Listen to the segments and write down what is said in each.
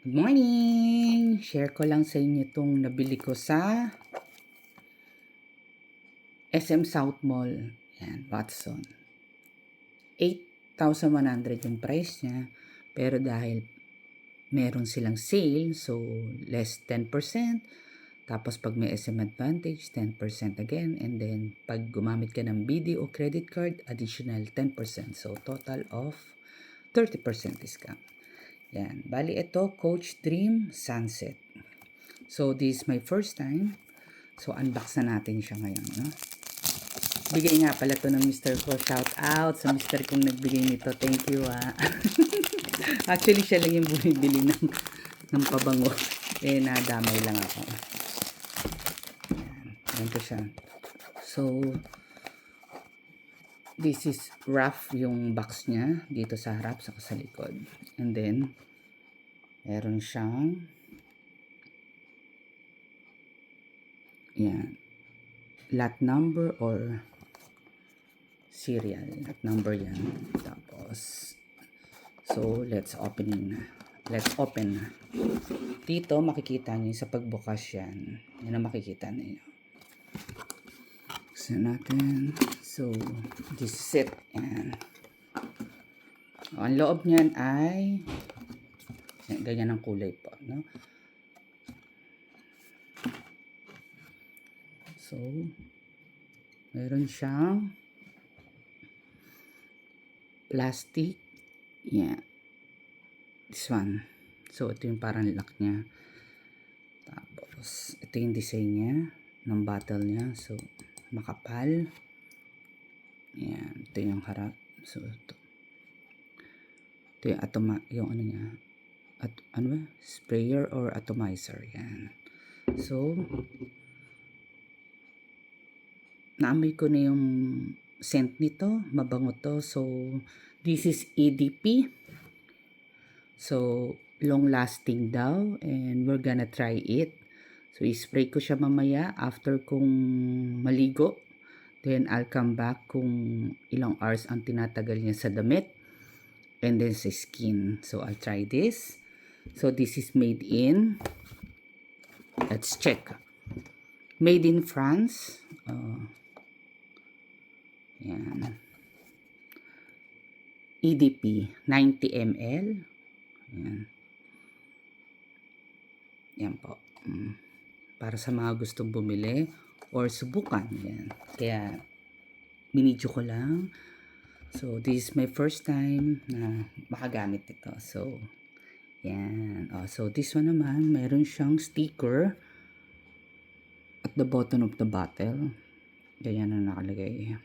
Good morning! Share ko lang sa inyo itong nabili ko sa SM South Mall. Yan, Watson. 8,100 yung price niya. Pero dahil meron silang sale, so less 10%. Tapos pag may SM Advantage, 10% again. And then pag gumamit ka ng BDO credit card, additional 10%. So total of 30% discount. Yan. Bali ito, Coach Dream Sunset. So, this is my first time. So, unbox na natin siya ngayon, no? Bigay nga pala to ng Mr. ko. Shout out sa Mr. kong nagbigay nito. Thank you, Actually, siya lang yung bumibili ng pabango. Nadamay lang ako. Yan. Yan ko siya. So, this is rough yung box niya. Dito sa harap, saka sa likod. And then, meron siyang yan, lot number or serial. Lot number yan. Tapos, so, let's open na. Dito, makikita niyo sa pagbukas yan. Yan ang makikita niyo. Buksan natin. So, this is it. Yan. Ang loob niyan ay ganyan ang kulay po, no? So, meron siyang plastic. Yeah. This one. So, ito yung parang lock niya. Tapos, ito yung design niya ng bottle niya. So, makapal. Yan. Ito yung harap. So, ito. Ito yung ano niya. Ano ba? Sprayer or atomizer. Yan. So, naamoy ko na yung scent nito. Mabango to. So, this is EDP. So, long lasting daw. And we're gonna try it. So, i-spray ko siya mamaya after kong maligo. Then, I'll come back kung ilang hours ang tinatagal niya sa damit. And then sa skin. So, I'll try this. So, this is made in, let's check. Made in France. Yan. EDP, 90 ml. Yan. Yan po. Para sa mga gustong bumili or subukan. Yan. Kaya, binidyo ko lang. So, this is my first time na makagamit ito. So, yan. So, this one naman, meron siyang sticker at the bottom of the bottle. Ganyan na nakalagay.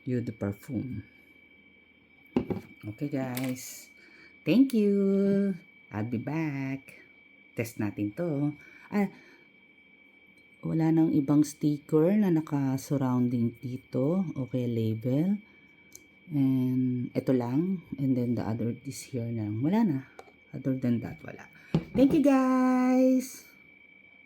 You the perfume. Okay, guys. Thank you. I'll be back. Test natin to. Wala nang ibang sticker na naka-surrounding dito. Okay, label. And ito lang. And then the other is here na. Wala na. Other than that, wala. Thank you, guys!